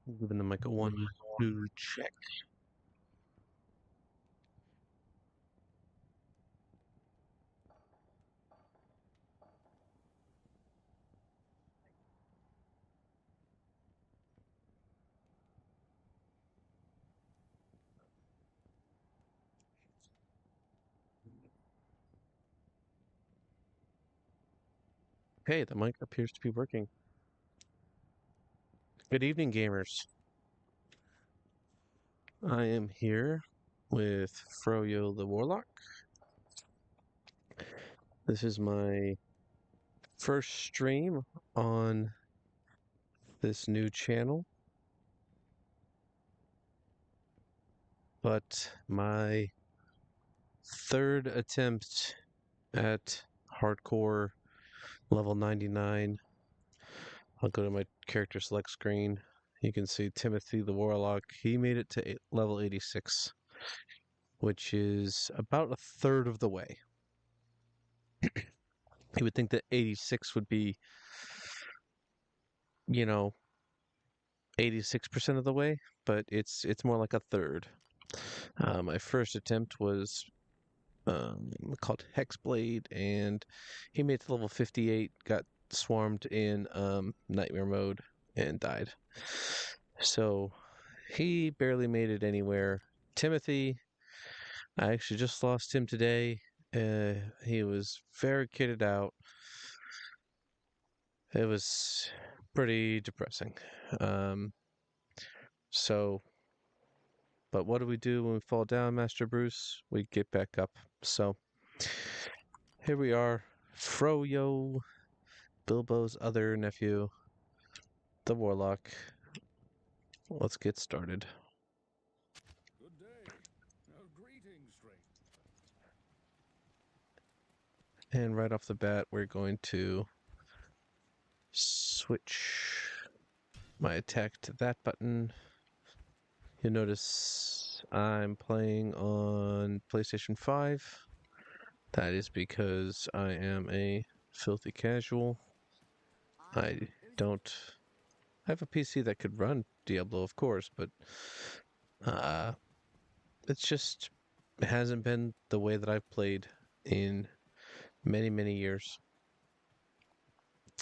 Giving the mic a 1, 2 check. Okay, the mic appears to be working. Good evening, gamers. I am here with Froyo the Warlock. This is my first stream on this new channel, but my third attempt at hardcore level 99. I'll go to my character select screen. You can see Timothy the Warlock. He made it to level 86, which is about a third of the way. You would think that 86 would be, 86% of the way, but it's more like a third. My first attempt was called Hexblade, and he made it to level 58, got swarmed in nightmare mode, and died. So he barely made it anywhere. Timothy, I actually just lost him today. He was very kitted out. It was pretty depressing. Um, so, but what do we do when we fall down, Master Bruce? We get back up. So, here we are. Froyo, Bilbo's other nephew, the Warlock. Let's get started. Good day. Greetings, stranger. And right off the bat, we're going to switch my attack to that button. You'll notice I'm playing on PlayStation 5. That is because I am a filthy casual. I don't have a PC that could run Diablo, of course, but it's just it hasn't been the way that I've played in many, many years.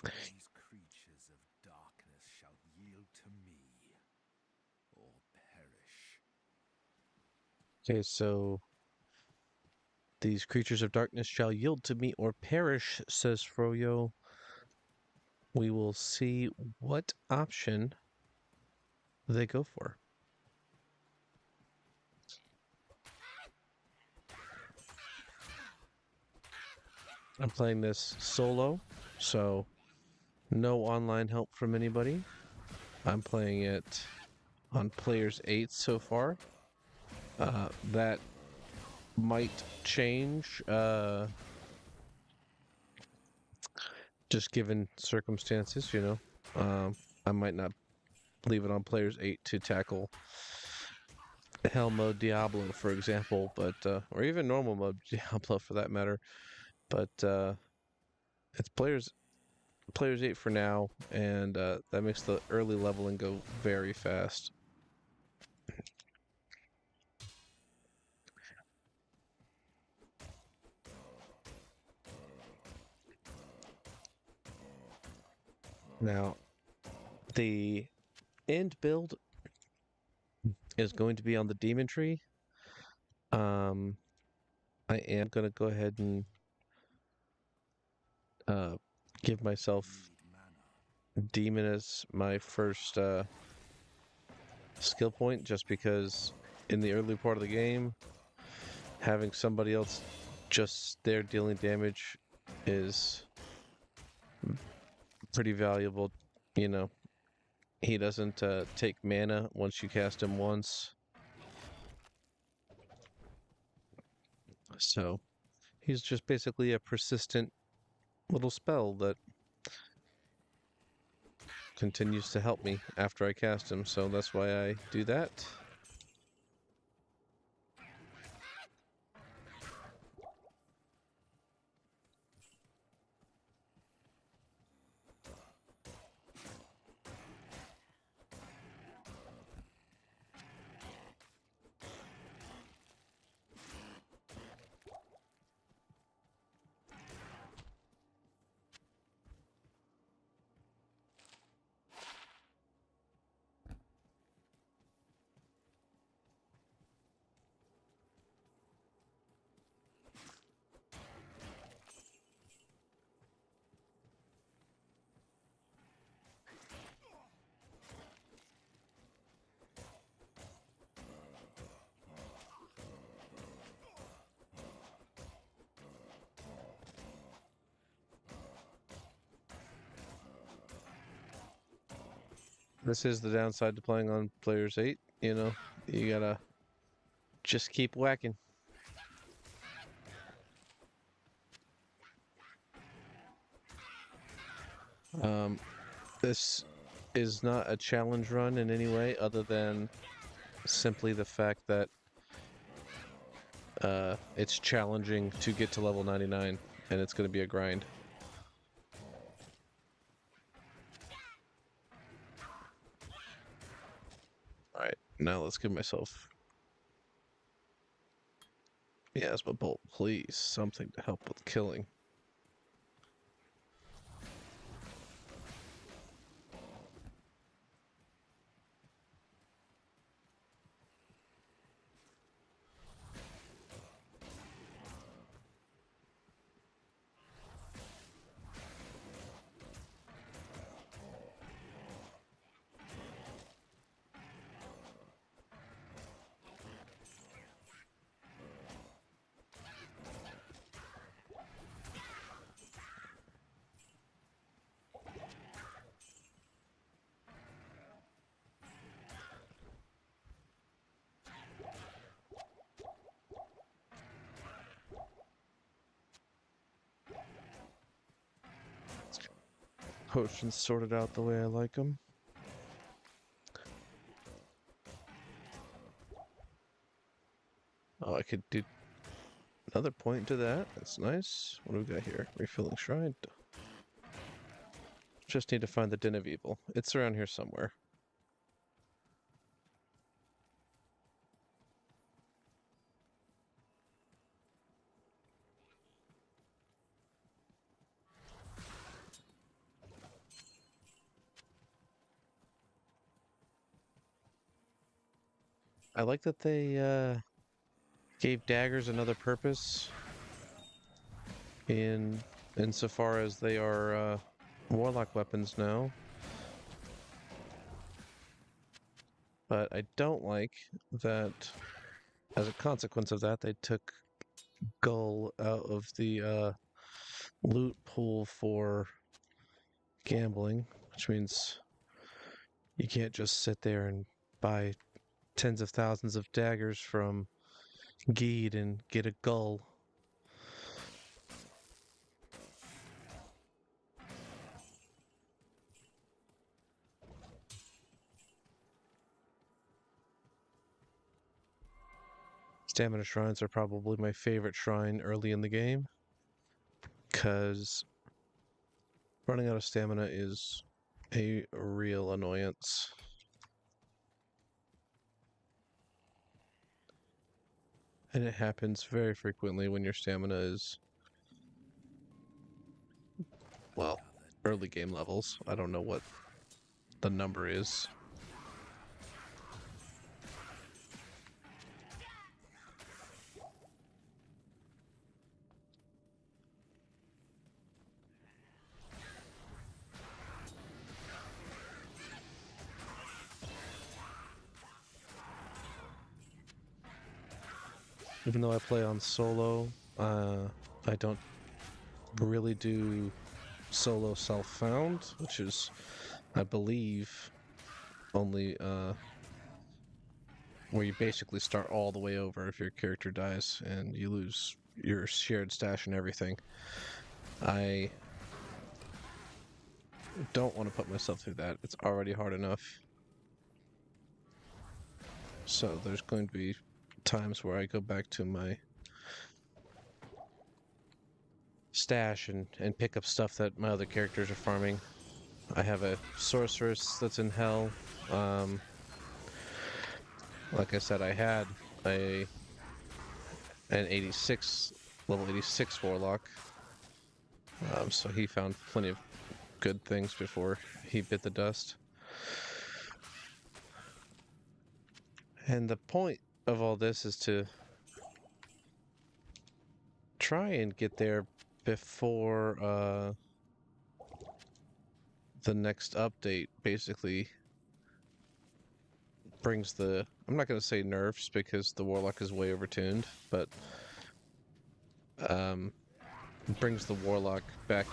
These creatures of darkness shall yield to me, or perish. Okay, so these creatures of darkness shall yield to me or perish, says Froyo. We will see what option they go for. I'm playing this solo, so no online help from anybody. I'm playing it on players 8 so far. That might change just given circumstances, I might not leave it on players 8 to tackle hell mode Diablo, for example, but or even normal mode Diablo for that matter. But it's players 8 for now, and that makes the early leveling go very fast. Now, the end build is going to be on the demon tree. I am going to go ahead and give myself demon as my first skill point, just because in the early part of the game, having somebody else just there dealing damage is pretty valuable. He doesn't take mana once you cast him once. So he's just basically a persistent little spell that continues to help me after I cast him. So that's why I do that. This is the downside to playing on players 8. You know, you gotta just keep whacking. Um, this is not a challenge run in any way other than simply the fact that it's challenging to get to level 99, and it's going to be a grind. Alright, now let's give myself Miasma Bolt, please. Something to help with killing. Potions sorted out the way I like them. Oh, I could do another point to that. That's nice. What do we got here? Refilling shrine. Just need to find the Den of Evil. It's around here somewhere. I like that they gave daggers another purpose in insofar as they are warlock weapons now. But I don't like that as a consequence of that they took Gull out of the loot pool for gambling, which means you can't just sit there and buy tens of thousands of daggers from Geed and get a Gull. Stamina shrines are probably my favorite shrine early in the game, because running out of stamina is a real annoyance. And it happens very frequently when your stamina is, well, early game levels. I don't know what the number is. Even though I play on solo, I don't really do solo self-found, which is, I believe, only where you basically start all the way over if your character dies and you lose your shared stash and everything. I don't want to put myself through that. It's already hard enough. So there's going to be times where I go back to my stash and pick up stuff that my other characters are farming. I have a sorceress that's in hell. Like I said, I had an 86 level 86 warlock. So he found plenty of good things before he bit the dust. And the point of all this is to try and get there before the next update basically brings the, I'm not going to say nerfs because the warlock is way overtuned, but brings the warlock back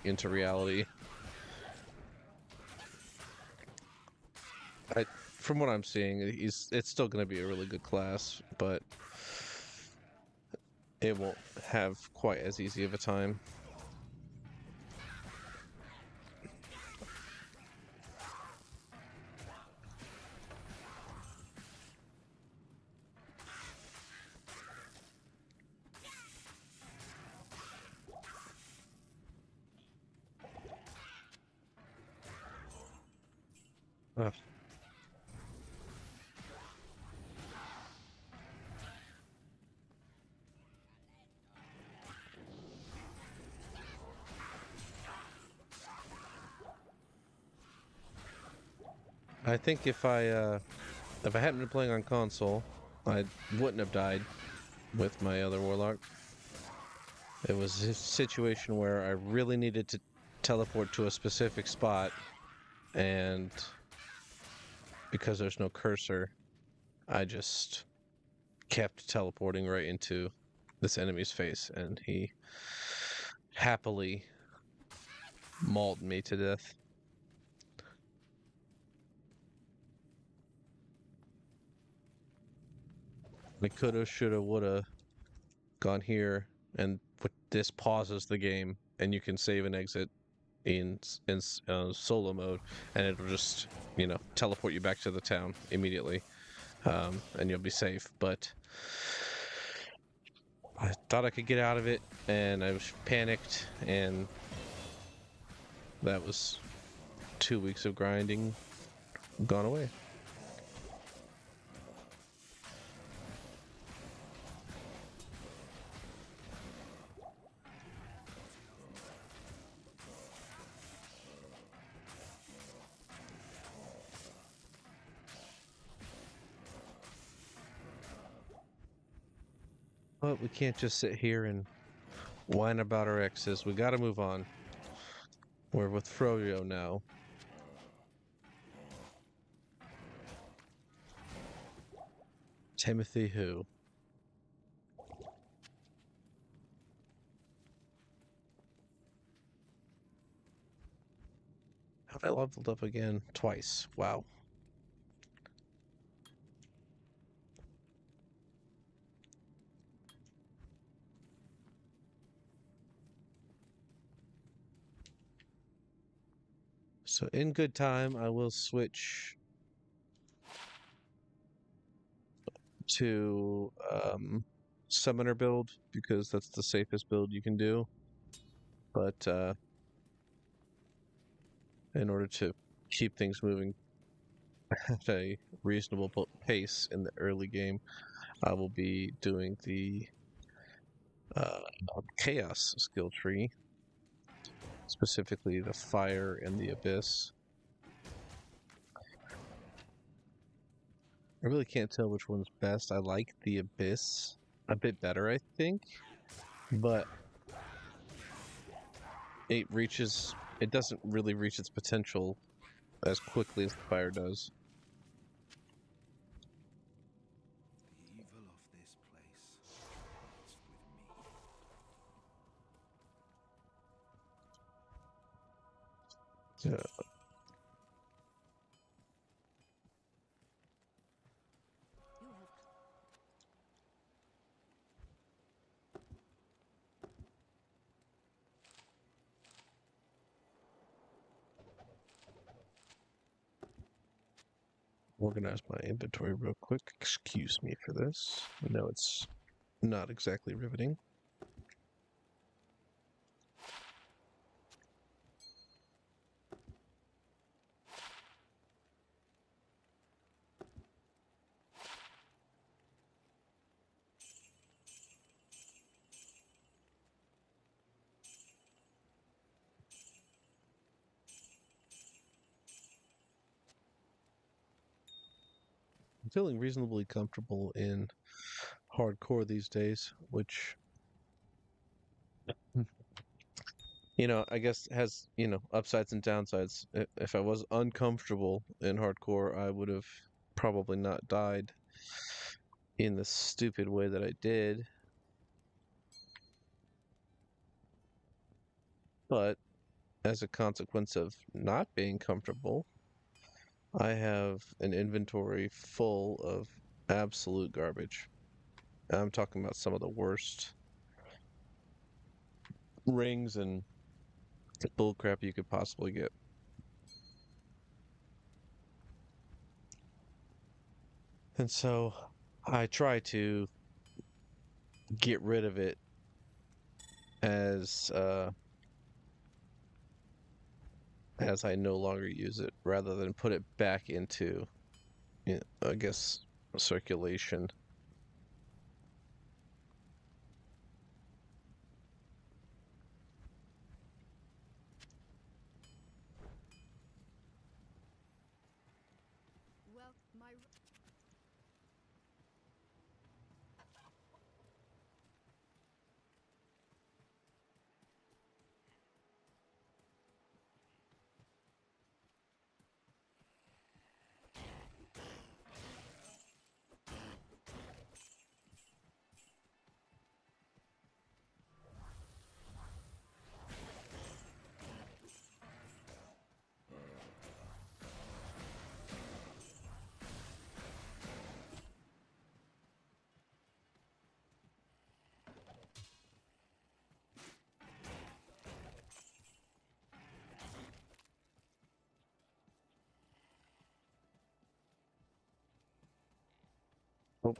into reality. I, from what I'm seeing, it's still going to be a really good class, but it won't have quite as easy of a time. Ugh. I think if I hadn't been playing on console, I wouldn't have died with my other warlock. It was a situation where I really needed to teleport to a specific spot, and because there's no cursor, I just kept teleporting right into this enemy's face, and he happily mauled me to death. I coulda, shoulda, woulda gone here, and this pauses the game, and you can save and exit in solo mode, and it'll just teleport you back to the town immediately, and you'll be safe. But I thought I could get out of it, and I was panicked, and that was 2 weeks of grinding gone away. But we can't just sit here and whine about our exes. We gotta move on. We're with Froyo now. Timothy who? Have I leveled up again? Twice. Wow. So in good time, I will switch to summoner build because that's the safest build you can do. But in order to keep things moving at a reasonable pace in the early game, I will be doing the uh, chaos skill tree, specifically the fire and the abyss. I really can't tell which one's best. I like the abyss a bit better, I think, but it doesn't really reach its potential as quickly as the fire does. The evil of this place rests with me. Yeah. Organize my inventory real quick. Excuse me for this. I know it's not exactly riveting. I'm feeling reasonably comfortable in hardcore these days, which I guess has, upsides and downsides. If I was uncomfortable in hardcore, I would have probably not died in the stupid way that I did. But as a consequence of not being comfortable, I have an inventory full of absolute garbage. I'm talking about some of the worst rings and bullcrap you could possibly get. And so I try to get rid of it as I no longer use it, rather than put it back into, I guess, circulation. Well, my Oh,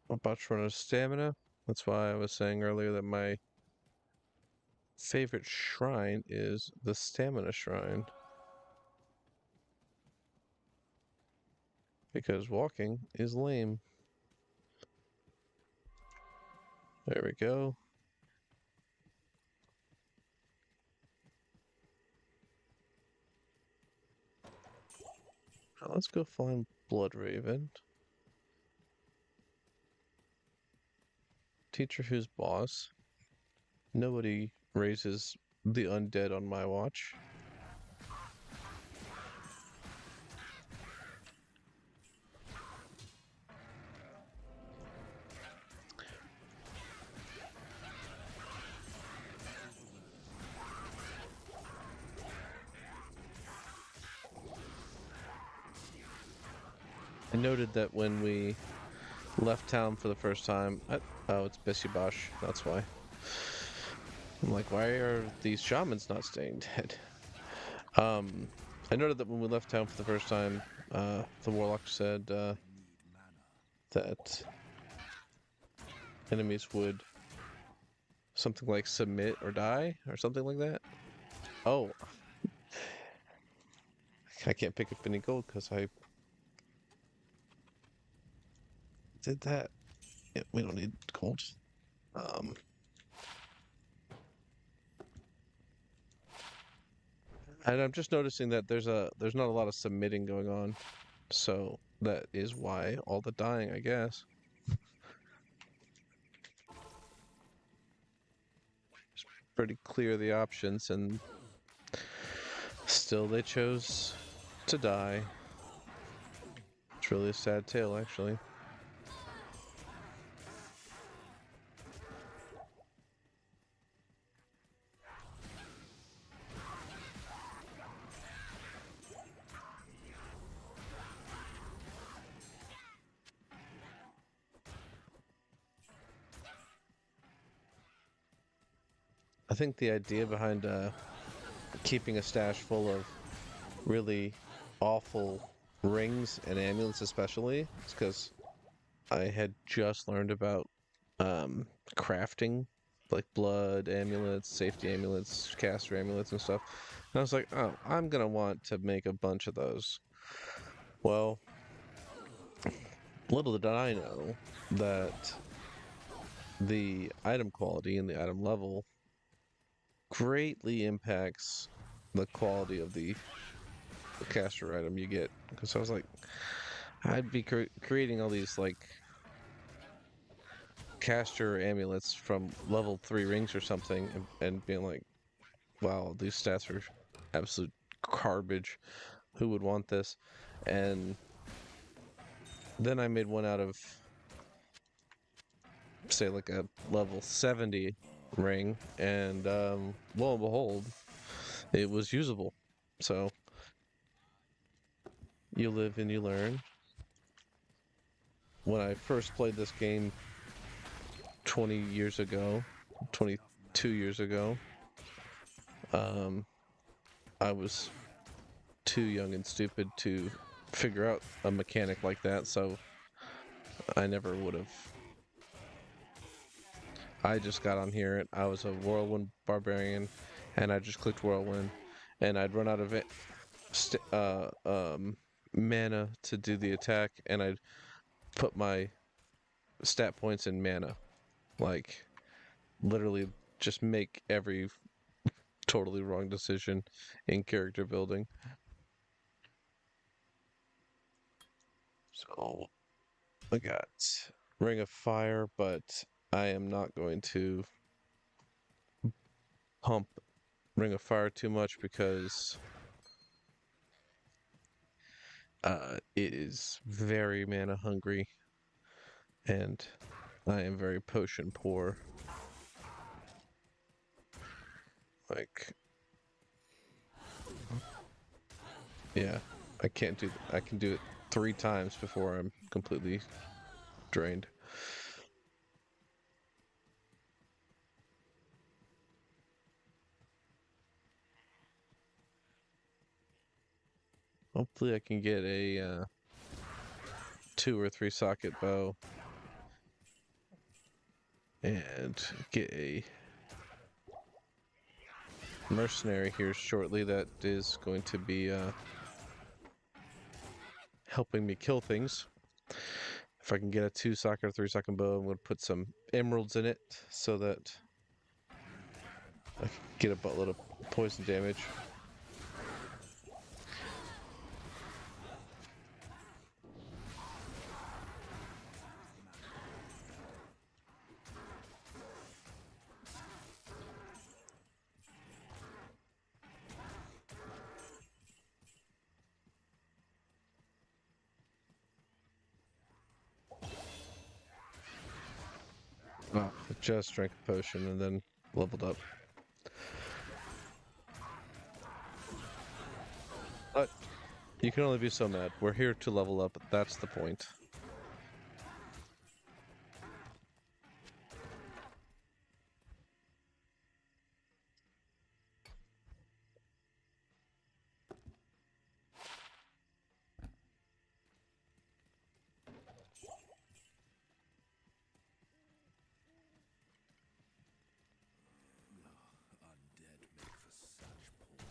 about to run out of stamina. That's why I was saying earlier that my favorite shrine is the stamina shrine. Because walking is lame. There we go. Now let's go find Bloodraven. Teacher who's boss. Nobody raises the undead on my watch. I noted that when we left town for the first time, oh, it's Bessie Bosch, that's why. I'm like, why are these shamans not staying dead? Um, I noted that when we left town for the first time, the warlock said I need mana. that enemies would something like submit or die or something like that. Oh, I can't pick up any gold because I did that. Yeah, we don't need gold. Um, and I'm just noticing that there's not a lot of submitting going on, so that is why all the dying, I guess. It's pretty clear the options, and still they chose to die. It's really a sad tale, actually. I think the idea behind keeping a stash full of really awful rings and amulets, especially, is because I had just learned about um, crafting, like blood amulets, safety amulets, caster amulets, and stuff. And I was like, oh, I'm gonna want to make a bunch of those. Well, little did I know that the item quality and the item level greatly impacts the quality of the caster item you get. Because I was like, I'd be creating all these like caster amulets from level 3 rings or something, and being like, wow, these stats are absolute garbage. Who would want this? And then I made one out of, say, like a level 70 ring, and lo and behold, it was usable. So you live and you learn. When I first played this game 20 years ago, Not enough 22 mana. years ago, um, I was too young and stupid to figure out a mechanic like that, so I never would have. I just got on here and I was a whirlwind barbarian, and I just clicked whirlwind, and I'd run out of it, mana to do the attack, and I'd put my stat points in mana, like literally just make every totally wrong decision in character building. So I got Ring of Fire, but I am not going to pump Ring of Fire too much because it is very mana hungry, and I am very potion poor. Like, yeah, I can't do. I can do it 3 times before I'm completely drained. Hopefully, I can get a 2 or 3 socket bow and get a mercenary here shortly that is going to be helping me kill things. If I can get a 2 socket or 3 socket bow, I'm going to put some emeralds in it so that I can get a buttload of poison damage. Oh, I just drank a potion and then leveled up. But you can only be so mad. We're here to level up. That's the point. Undead make for such poor service. I need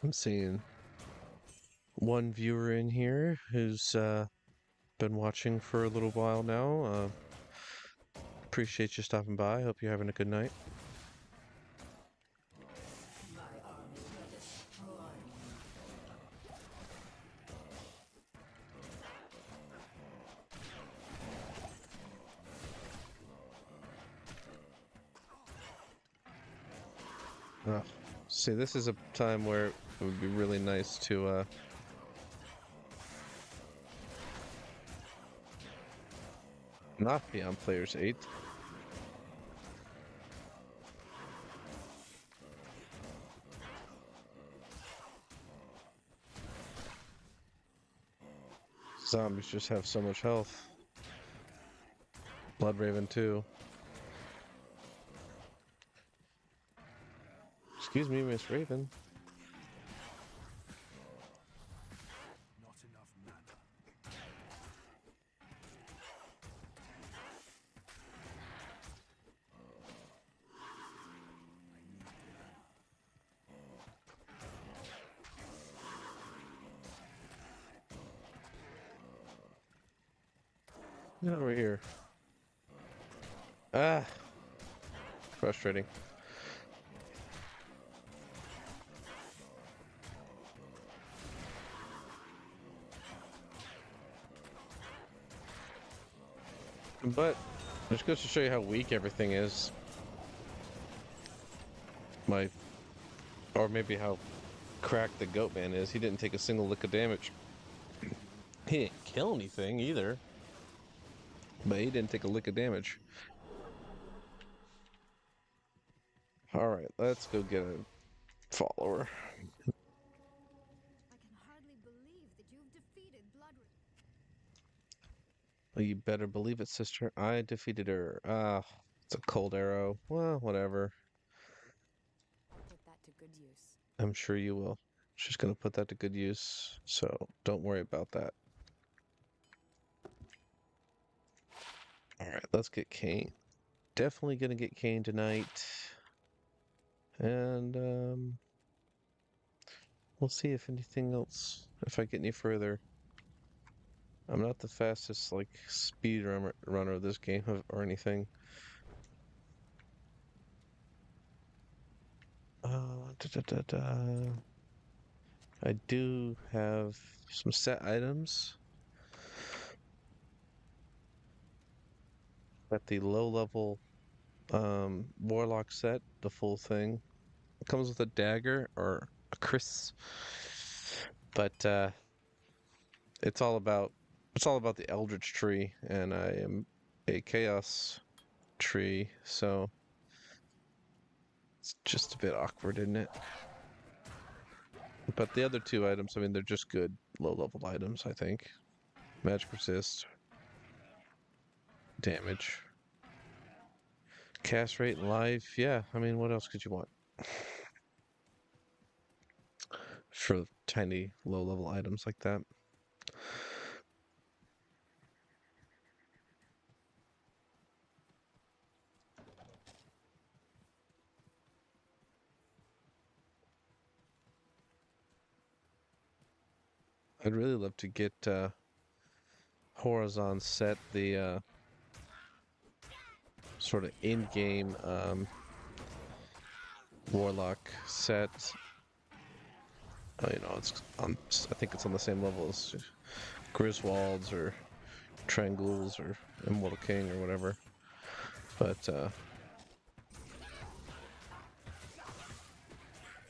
I'm seeing one viewer in here who's been watching for a little while now. Appreciate you stopping by. Hope you're having a good night. See, this is a time where it would be really nice to not be on players 8. Zombies just have so much health. Bloodraven too. Excuse me, Miss Raven. not enough mana. Get over here. Ah, frustrating. But it just goes to show you how weak everything is. My, or maybe how cracked the goat man is. He didn't take a single lick of damage. He didn't kill anything either. But he didn't take a lick of damage. Alright, let's go get a follower. I can hardly believe that you've defeated Blood. Well, you better believe it, sister. I defeated her. Ah, it's a cold arrow. Well, whatever. I'll put that to good use. I'm sure you will. She's gonna put that to good use, so don't worry about that. Alright, let's get Kane. Definitely gonna get Kane tonight. And, we'll see if anything else, if I get any further. I'm not the fastest, like, speed runner of this game or anything. Da, da, da, da. I do have some set items. Got the low level Warlock set, the full thing. It comes with a dagger or a Chris, but it's all about the Eldritch tree, and I am a Chaos tree, so it's just a bit awkward, isn't it? But the other two items, I mean, they're just good low level items, I think. Magic resist, damage, cast rate, and life. Yeah, I mean, what else could you want for tiny low level items like that? I'd really love to get Horizon set, the sort of in-game Warlock set. You know, it's on. I think it's on the same level as Griswolds or Trangles or Immortal King or whatever. But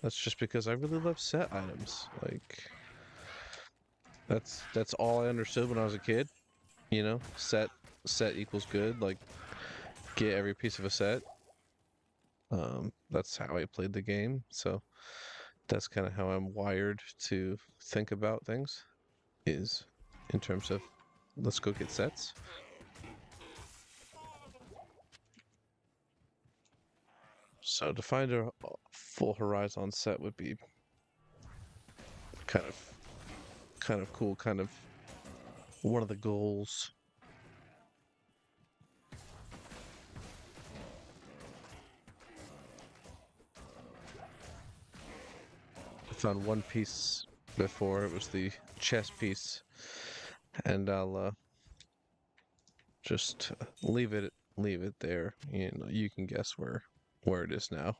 that's just because I really love set items. Like that's all I understood when I was a kid. You know, set equals good. Like get every piece of a set. That's how I played the game. So that's kind of how I'm wired to think about things. Is in terms of let's go get sets. So to find a full Horizon set would be kind of cool, kind of one of the goals. I found one piece before, it was the chess piece, and I'll just leave it there. You know, you can guess where it is now.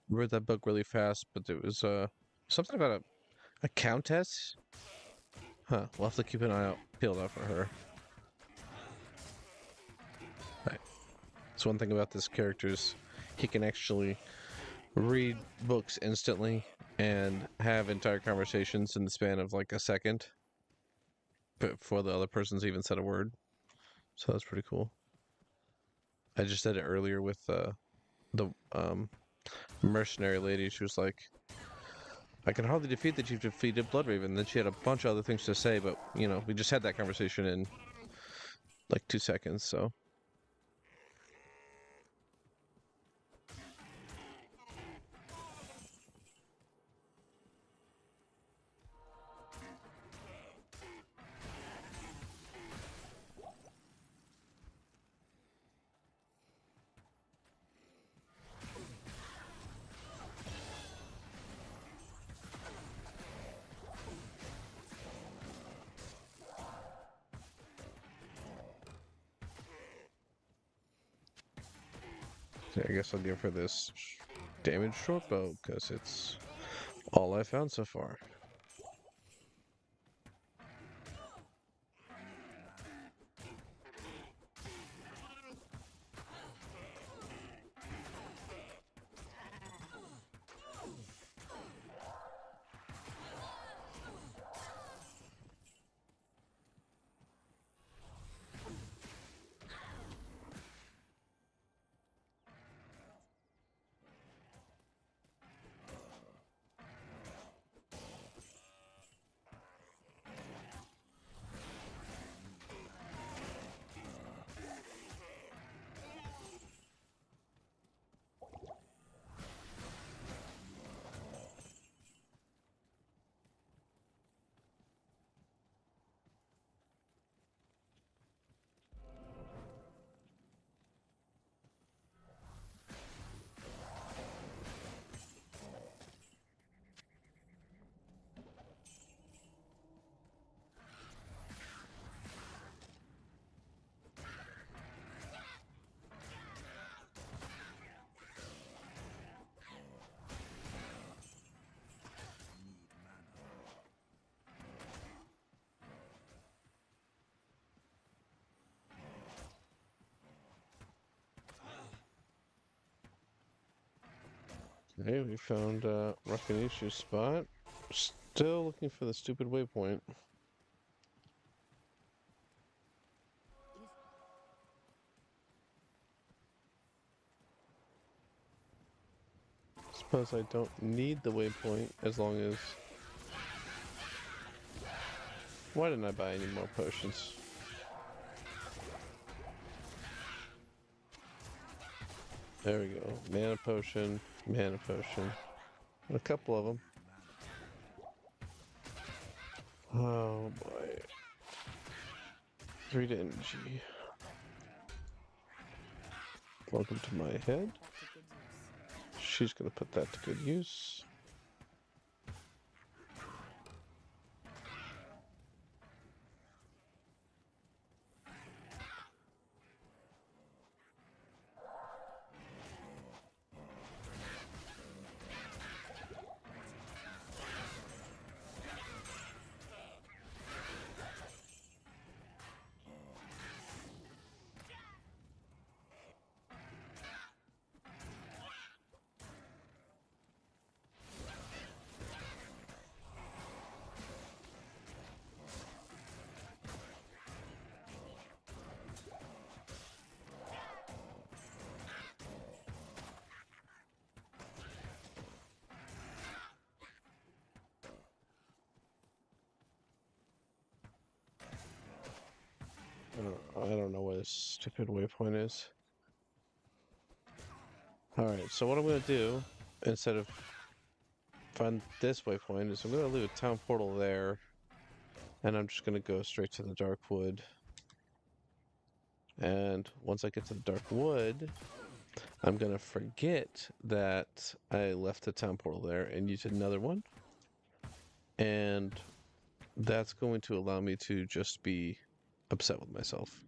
Read that book really fast, but it was something about a countess. Huh. We'll have to keep an eye out, peeled out for her. Right. So one thing about this character is he can actually read books instantly and have entire conversations in the span of like a second before the other person's even said a word. So that's pretty cool. I just said it earlier with the mercenary lady. She was like, I can hardly defeat that you've defeated Bloodraven. Then she had a bunch of other things to say, but you know, we just had that conversation in like 2 seconds, so. I guess I'll give her this damaged short bow because it's all I found so far. Hey, we found Rakanishu's spot. Still looking for the stupid waypoint. Suppose I don't need the waypoint as long as... Why didn't I buy any more potions? There we go. Mana potion, mana potion. A couple of them. Oh boy. 3 to energy. Welcome to my head. She's gonna put that to good use. I don't know where this stupid waypoint is. Alright, so what I'm going to do, instead of find this waypoint, is I'm going to leave a town portal there, and I'm just going to go straight to the Dark Wood. And once I get to the Dark Wood, I'm going to forget that I left the town portal there and use another one. And that's going to allow me to just be upset with myself.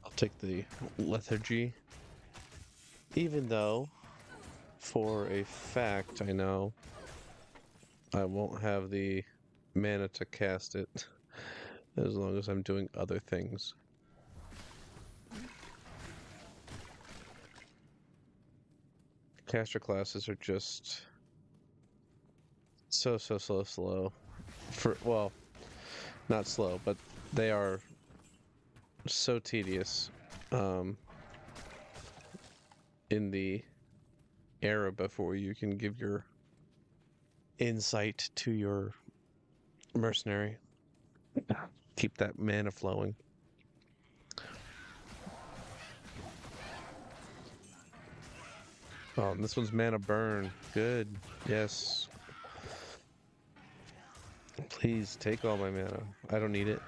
I'll take the lethargy, even though for a fact I know I won't have the mana to cast it as long as I'm doing other things. Caster classes are just so slow. Well, not slow, but they are so tedious in the era before you can give your insight to your mercenary. Keep that mana flowing. Oh, and this one's mana burn. Good. Yes. Please take all my mana. I don't need it.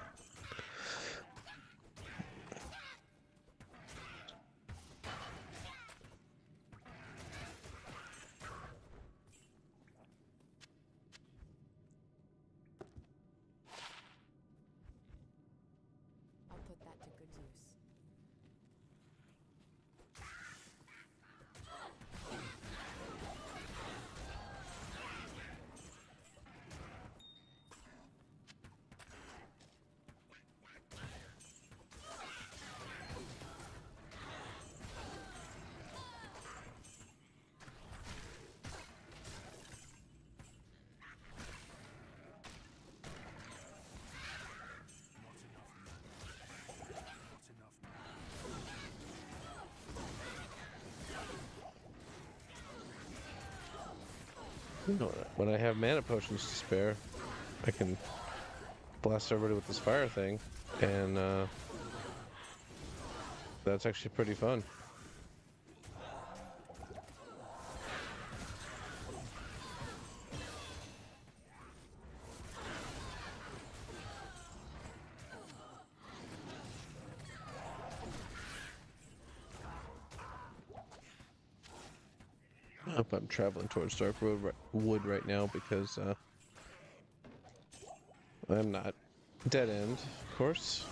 You know, when I have mana potions to spare, I can blast everybody with this fire thing, and that's actually pretty fun. I'm traveling towards Wood right now because I'm not dead end, of course.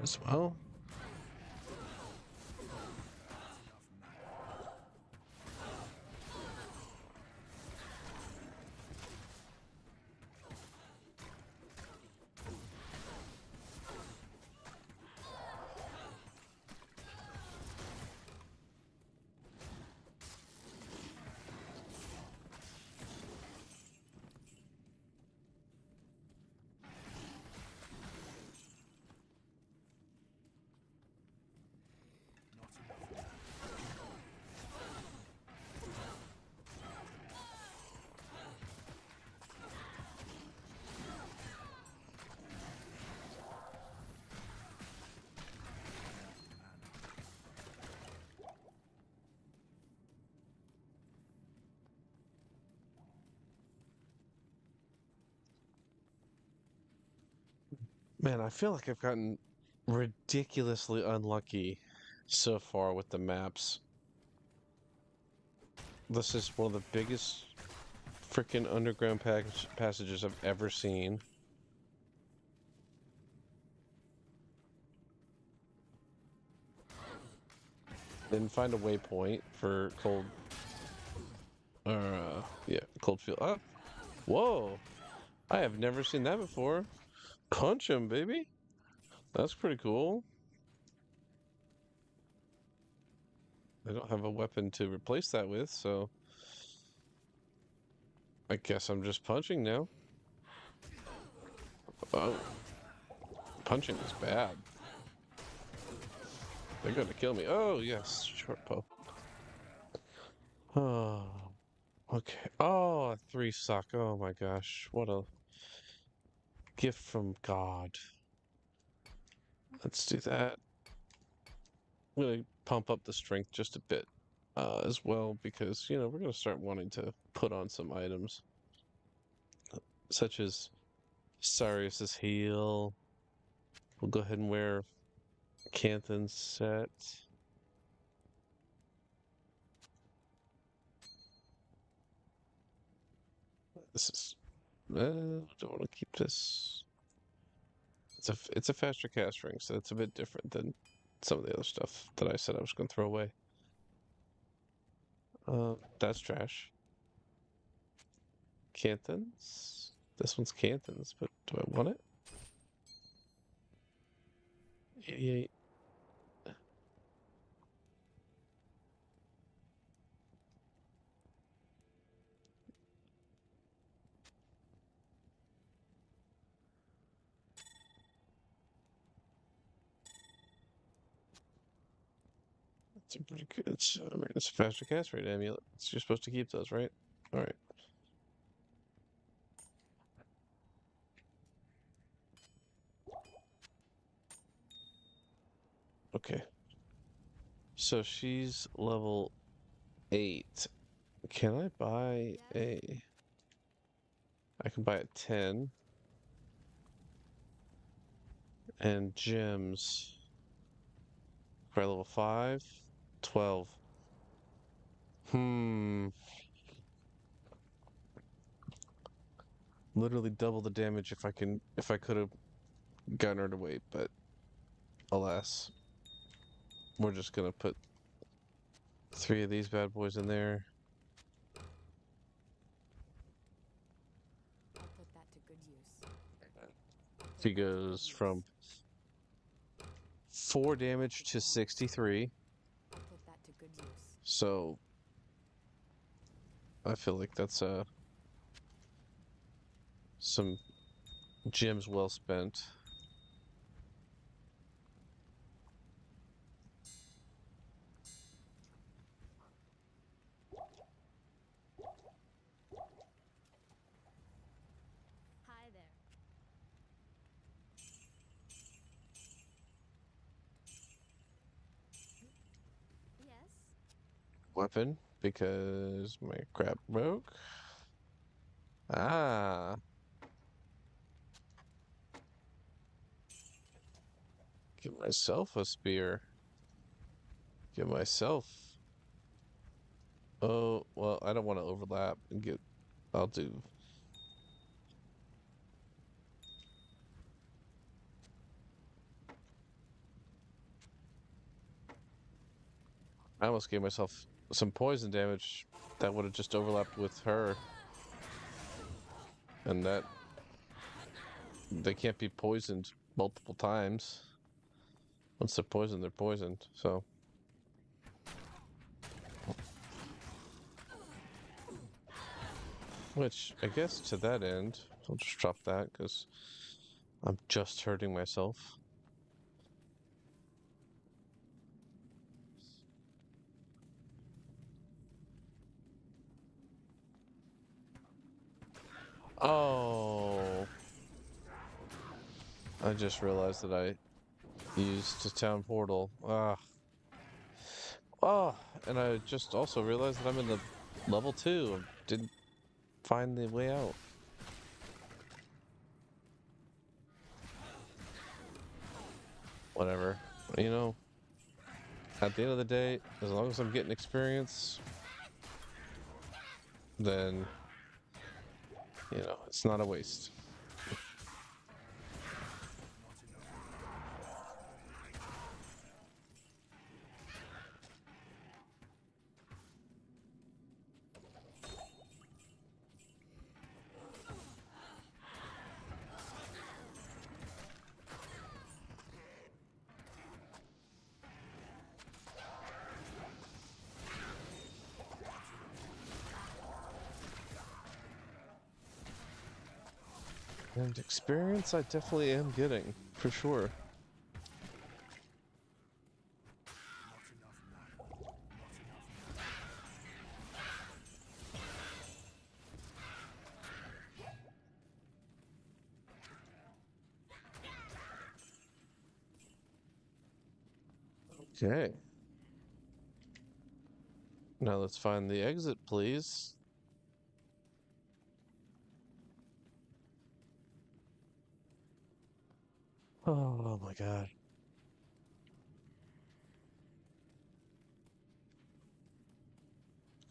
As well. Man, I feel like I've gotten ridiculously unlucky so far with the maps. This is one of the biggest freaking underground passages I've ever seen. Didn't find a waypoint for Coldfield. Oh, whoa! I have never seen that before. Punch him, baby. That's pretty cool. I don't have a weapon to replace that with, so I guess I'm just punching now. Oh, punching is bad. They're gonna kill me. Oh, yes, short bow. Oh, okay. Oh, a 3 sock. Oh my gosh, what a gift from God. Let's do that. I'm gonna pump up the strength just a bit as well because, you know, we're gonna start wanting to put on some items such as Sarius's heal. We'll go ahead and wear Canthan's set. This is don't want to keep this. It's a faster cast ring, so it's a bit different than some of the other stuff that I said I was going to throw away. That's trash. Canthan's. This one's Canthan's, but do I want it? 88. It's a pretty good. I mean, it's a faster cast rate amulet. You're supposed to keep those, right? All right. Okay. So she's level 8. Can I buy Yes? a... I can buy a 10 and gems for level 5, 12. Hmm. Literally double the damage if I could have gotten her to wait, but alas. We're just gonna put 3 of these bad boys in there. I'll put that to good use. She goes from 4 damage to 63. I'll put that to good use. So I feel like that's some gems well spent. Hi there. Yes? Weapon because my crap broke. Ah, give myself a spear. Give myself. Oh, well, I don't want to overlap and get. I'll do. I almost gave myself some poison damage that would have just overlapped with her, and that they can't be poisoned multiple times. Once they're poisoned, they're poisoned. So, which I guess to that end, I'll just drop that because I'm just hurting myself. Oh, I just realized that I used the town portal. Ah, oh, and I just also realized that I'm in the level 2. Didn't find the way out. Whatever. You know, at the end of the day, as long as I'm getting experience, then, it's not a waste. And experience I definitely am getting, for sure. Okay. Now let's find the exit, please. Oh my god.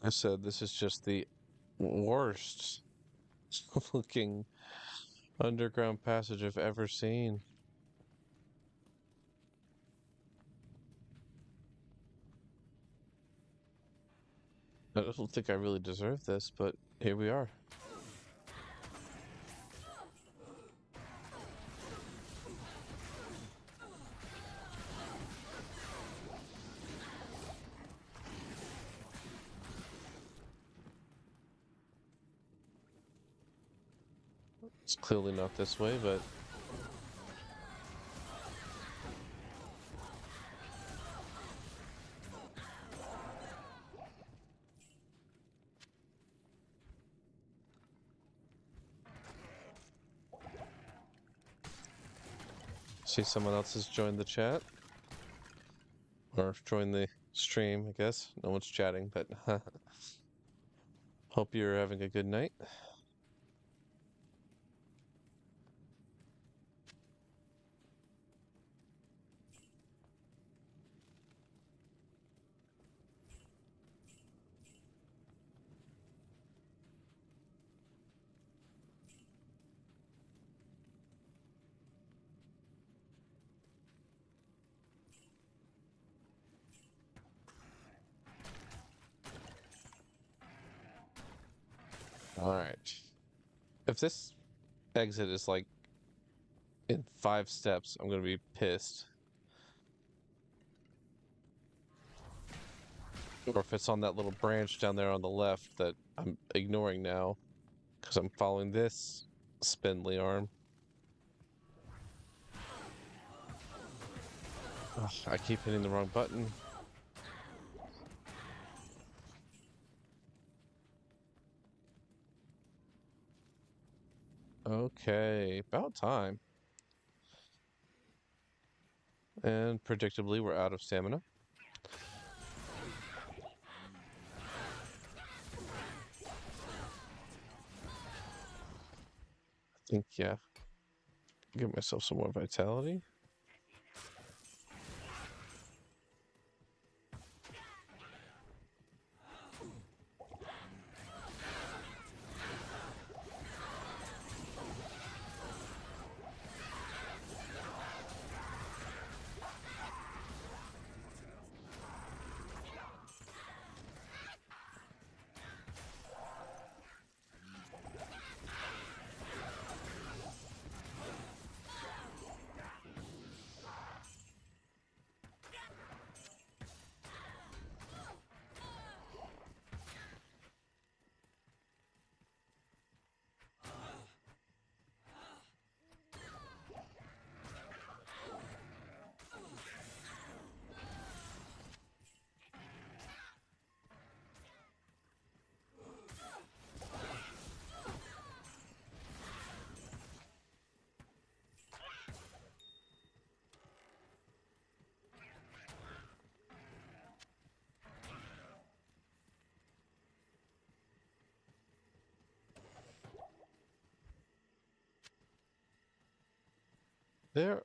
I said this is just the worst looking underground passage I've ever seen. I don't think I really deserve this, but here we are. It's clearly not this way, but see someone else has joined the chat or joined the stream, I guess. No one's chatting, but Hope you're having a good night. All right. If this exit is like in 5 steps, I'm gonna be pissed. Or if it's on that little branch down there on the left that I'm ignoring now because I'm following this spindly arm. Ugh, I keep hitting the wrong button. Okay, about time. And predictably, we're out of stamina. I think, yeah. Give myself some more vitality. There.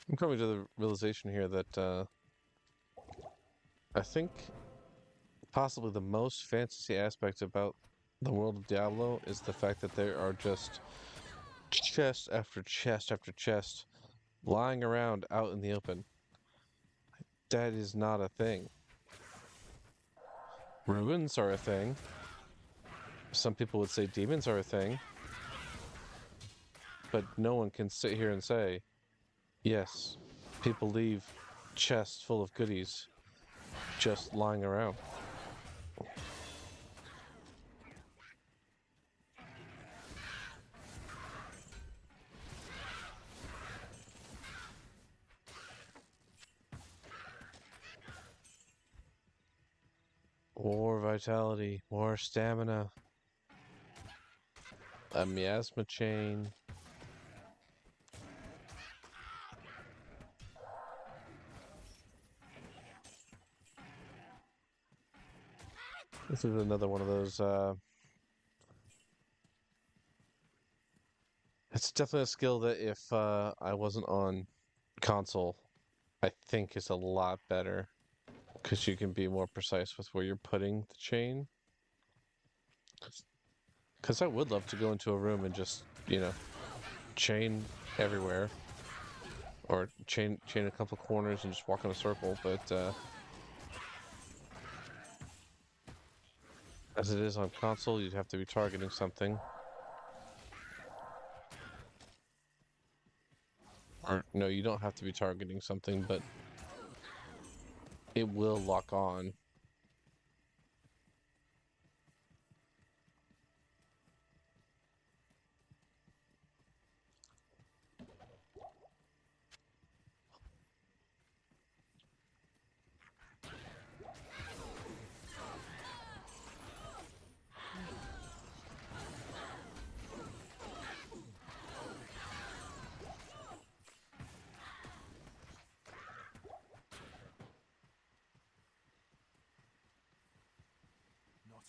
I'm coming to the realization here that I think possibly the most fantasy aspect about the world of Diablo is the fact that there are just chest after chest after chest lying around out in the open. That is not a thing. Ruins are a thing. Some people would say demons are a thing. But no one can sit here and say, yes, people leave chests full of goodies just lying around. More vitality, more stamina, a miasma chain. This is another one of those. It's definitely a skill that if I wasn't on console, I think is a lot better because you can be more precise with where you're putting the chain. Because I would love to go into a room and just, chain everywhere. Or chain a couple corners and just walk in a circle, but as it is on console, you'd have to be targeting something. Or no, you don't have to be targeting something, but it will lock on.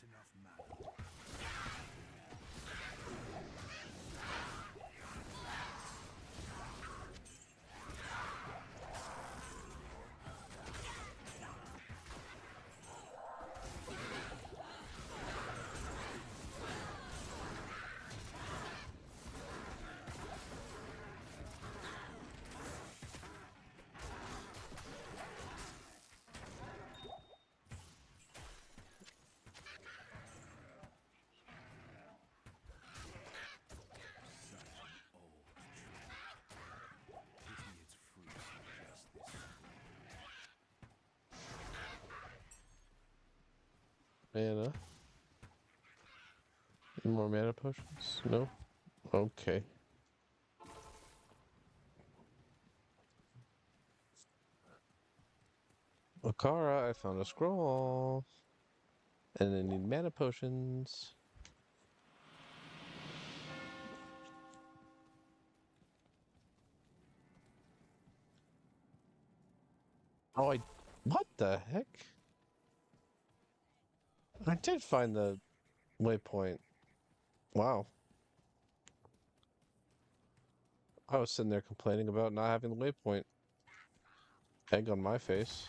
not enough mana. Mana. Any more mana potions? No? Okay. Okara, I found a scroll. And I need mana potions. Oh, what the heck? I did find the waypoint. Wow. I was sitting there complaining about not having the waypoint. Egg on my face.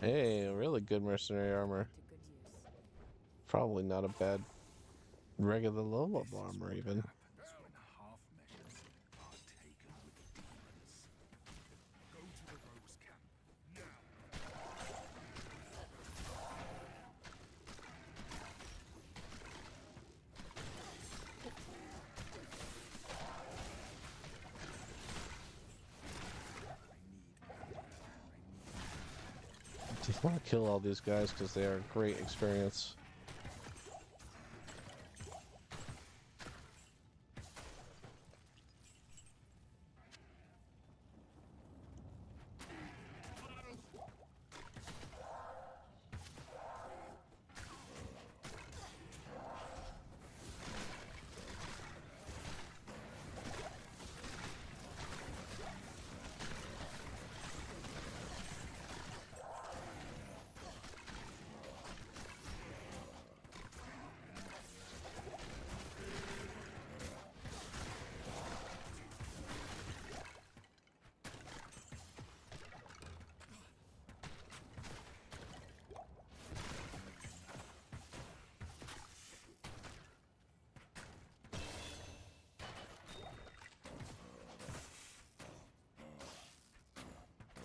Hey, really good mercenary armor. To good use. Probably not a bad regular low This level is armor what even. happens when half measures are taken with demons. Go to the Rose Camp now. Just want to kill all these guys because they are a great experience.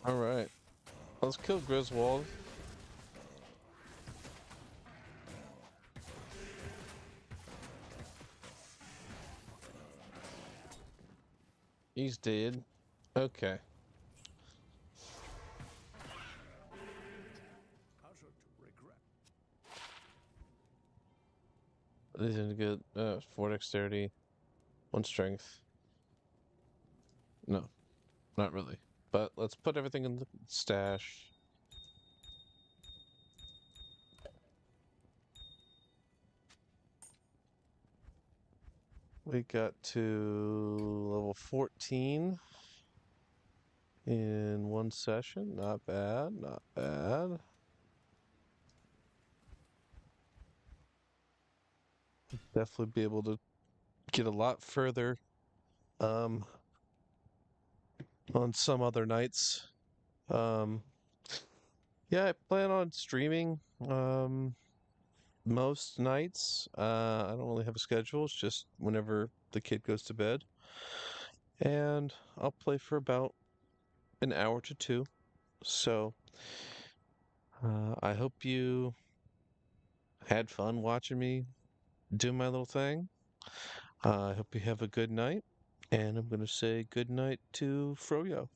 All right, let's kill Griswold. He's dead. Okay. Utter to regret. These are good. 4 dexterity, 1 strength. No, not really. But let's put everything in the stash. We got to level 14 in one session. Not bad, not bad. Definitely be able to get a lot further um, on some other nights. Um, yeah, I plan on streaming most nights. I don't really have a schedule. It's just whenever the kid goes to bed. And I'll play for about an hour to two. So I hope you had fun watching me do my little thing. I hope you have a good night. And I'm going to say good night to Froyo.